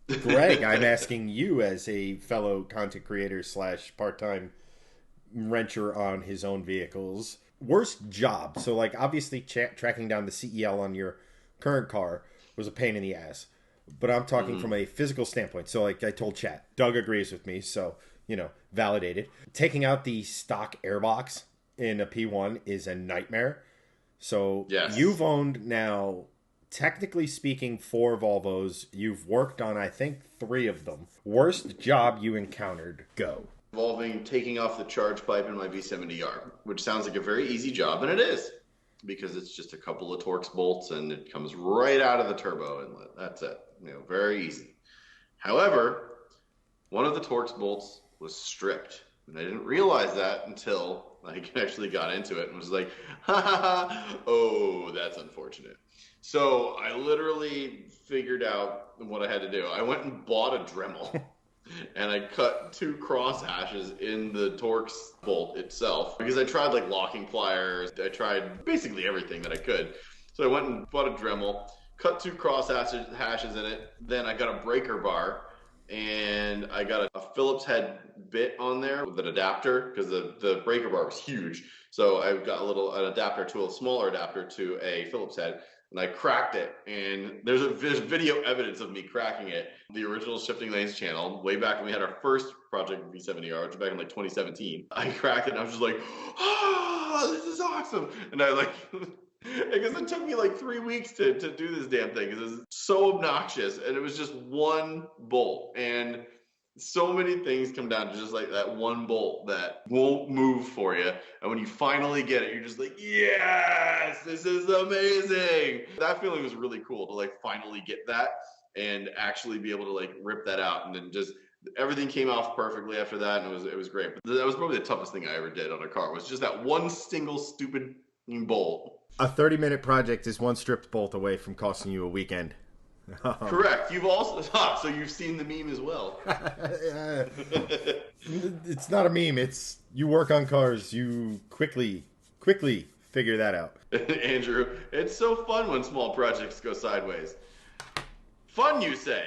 Greg, I'm asking you as a fellow content creator slash part-time wrencher on his own vehicles. Worst job. So, like, obviously, tracking down the CEL on your current car was a pain in the ass. But I'm talking Hmm. from a physical standpoint. So, like I told chat, Doug agrees with me. So, validated. Taking out the stock airbox in a P1 is a nightmare. So, Yes. you've owned now, technically speaking, four Volvos. You've worked on, I think, three of them. Worst job you encountered? Go. Involving taking off the charge pipe in my V70R, which sounds like a very easy job, and it is, because it's just a couple of Torx bolts and it comes right out of the turbo inlet. That's it. Very easy. However, one of the Torx bolts was stripped, and I didn't realize that until I actually got into it and was like, ha ha ha, oh, that's unfortunate. So I literally figured out what I had to do. I went and bought a Dremel and I cut two cross hashes in the Torx bolt itself because I tried like locking pliers. I tried basically everything that I could. So I went and bought a Dremel, cut two cross hashes in it. Then I got a breaker bar and I got a Phillips head bit on there with an adapter because the breaker bar was huge. So I got an adapter to a smaller adapter to a Phillips head, and I cracked it. And there's video evidence of me cracking it. The original Shifting Lanes channel, way back when we had our first project V70R, which was back in like 2017. I cracked it, and I was just like, "Oh, this is awesome!" And I like. Because it took me like 3 weeks to do this damn thing because it was so obnoxious and it was just one bolt. And so many things come down to just like that one bolt that won't move for you. And when you finally get it, you're just like, yes, this is amazing. That feeling was really cool to like finally get that and actually be able to like rip that out. And then just everything came off perfectly after that. And it was great. But that was probably the toughest thing I ever did on a car was just that one single stupid bolt. A 30-minute project is one stripped bolt away from costing you a weekend. Correct. You've also so you've seen the meme as well. It's not a meme. It's you work on cars. You quickly figure that out. Andrew, it's so fun when small projects go sideways. Fun, you say?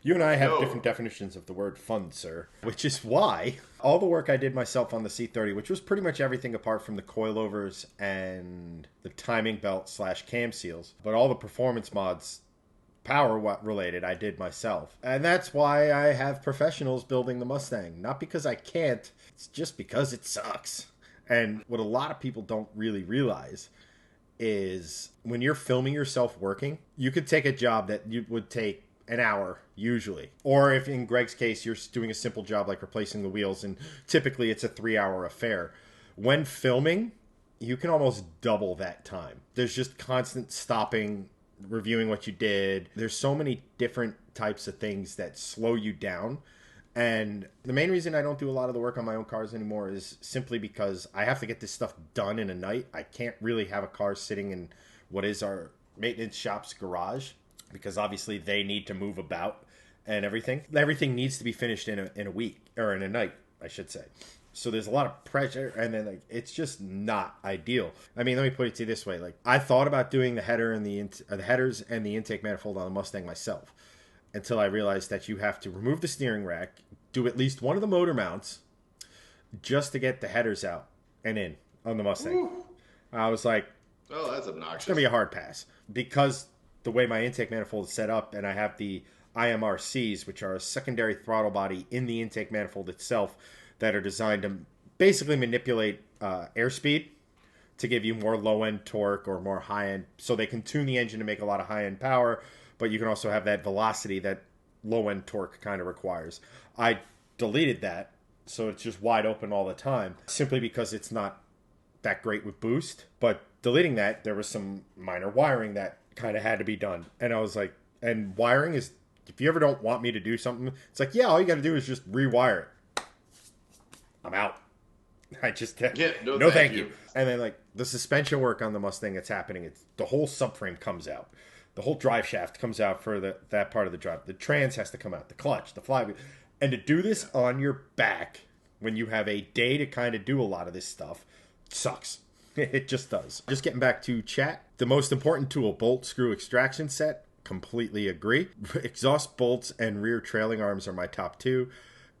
You and I have different No. definitions of the word fun, sir. Which is why all the work I did myself on the C30, which was pretty much everything apart from the coilovers and the timing belt slash cam seals, but all the performance mods, power related, I did myself. And that's why I have professionals building the Mustang. Not because I can't, it's just because it sucks. And what a lot of people don't really realize is when you're filming yourself working, you could take a job that you would take an hour usually, or if in Greg's case you're doing a simple job like replacing the wheels, and typically it's a 3 hour affair. When filming, you can almost double that time. There's just constant stopping, reviewing what you did. There's so many different types of things that slow you down. And the main reason I don't do a lot of the work on my own cars anymore is simply because I have to get this stuff done in a night. I can't really have a car sitting in what is our maintenance shop's garage because obviously they need to move about and everything. Everything needs to be finished in a week or in a night, I should say. So there's a lot of pressure, and then like it's just not ideal. I mean, let me put it to you this way: like I thought about doing the header and the headers and the intake manifold on the Mustang myself, until I realized that you have to remove the steering rack, do at least one of the motor mounts, just to get the headers out and in on the Mustang. Woo. I was like, Oh, that's it's gonna be a obnoxious. hard pass because the way my intake manifold is set up, and I have the IMRCs, which are a secondary throttle body in the intake manifold itself, that are designed to basically manipulate airspeed to give you more low end torque or more high end, so they can tune the engine to make a lot of high end power, but you can also have that velocity that low end torque kind of requires. I deleted that, so it's just wide open all the time, simply because it's not that great with boost. But deleting that, there was some minor wiring that kind of had to be done. And I was like, and wiring is, if you ever don't want me to do something, it's like, yeah, all you got to do is just rewire it. I'm out. I just Yeah, no, no thank thank you. you. And then like the suspension work on the Mustang that's happening, it's the whole subframe comes out. The whole drive shaft comes out for that part of the drive. The trans has to come out, the clutch, the flywheel. And to do this Yeah. on your back when you have a day to kind of do a lot of this stuff sucks. It just does. Just getting back to chat, the most important tool, bolt screw extraction set, completely agree. Exhaust bolts and rear trailing arms are my top two.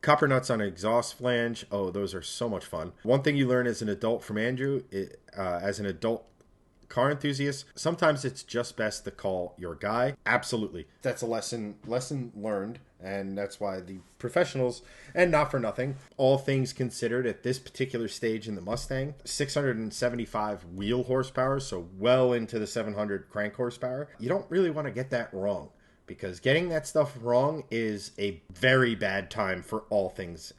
Copper nuts on exhaust flange. Oh, those are so much fun. One thing you learn as an adult from Andrew, as an adult car enthusiast, sometimes it's just best to call your guy. Absolutely. That's a lesson learned, and that's why the professionals, and not for nothing, all things considered at this particular stage in the Mustang, 675 wheel horsepower, so well into the 700 crank horsepower. You don't really want to get that wrong, because getting that stuff wrong is a very bad time for all things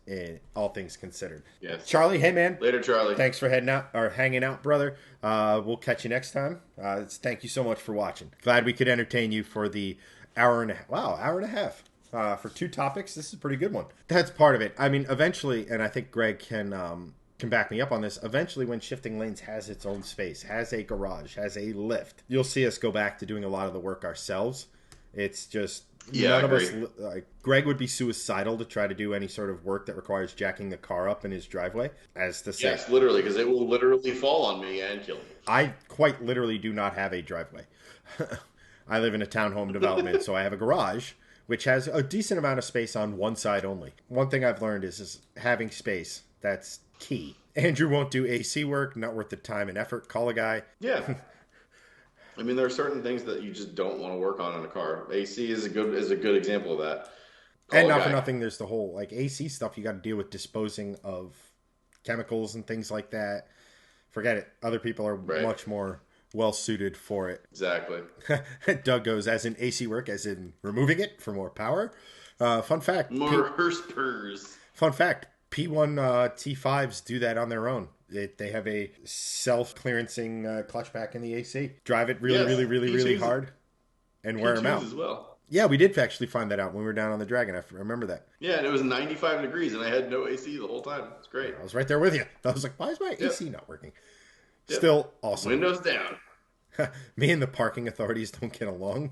considered. Yes. Charlie, hey man. Later, Charlie. Thanks for hanging out, brother. We'll catch you next time. Thank you so much for watching. Glad we could entertain you for the hour and a half. For two topics. This is a pretty good one. That's part of it. I mean, eventually, and I think Greg can back me up on this, eventually when Shifting Lanes has its own space, has a garage, has a lift, you'll see us go back to doing a lot of the work ourselves. It's just none of us. Greg would be suicidal to try to do any sort of work that requires jacking the car up in his driveway. As to say, yes, literally, because it will literally fall on me and kill me. I quite literally do not have a driveway. I live in a townhome development, so I have a garage which has a decent amount of space on one side only. One thing I've learned is having space. That's key. Andrew won't do AC work. Not worth the time and effort. Call a guy. Yeah. I mean, there are certain things that you just don't want to work on in a car. AC is a good example of that. And not for nothing, there's the whole AC stuff. You got to deal with disposing of chemicals and things like that. Forget it. Other people are much more well suited for it. Exactly. Doug goes, as in AC work, as in removing it for more power. Fun fact. More purrs. Fun fact. P1 T5s do that on their own. They have a self-clearancing clutch pack in the AC. Drive it really hard and wear them out. As well. Yeah, we did actually find that out when we were down on the Dragon. I remember that. Yeah, and it was 95 degrees, and I had no AC the whole time. It's great. I was right there with you. I was like, why is my AC not working? Still awesome. Windows down. Me and the parking authorities don't get along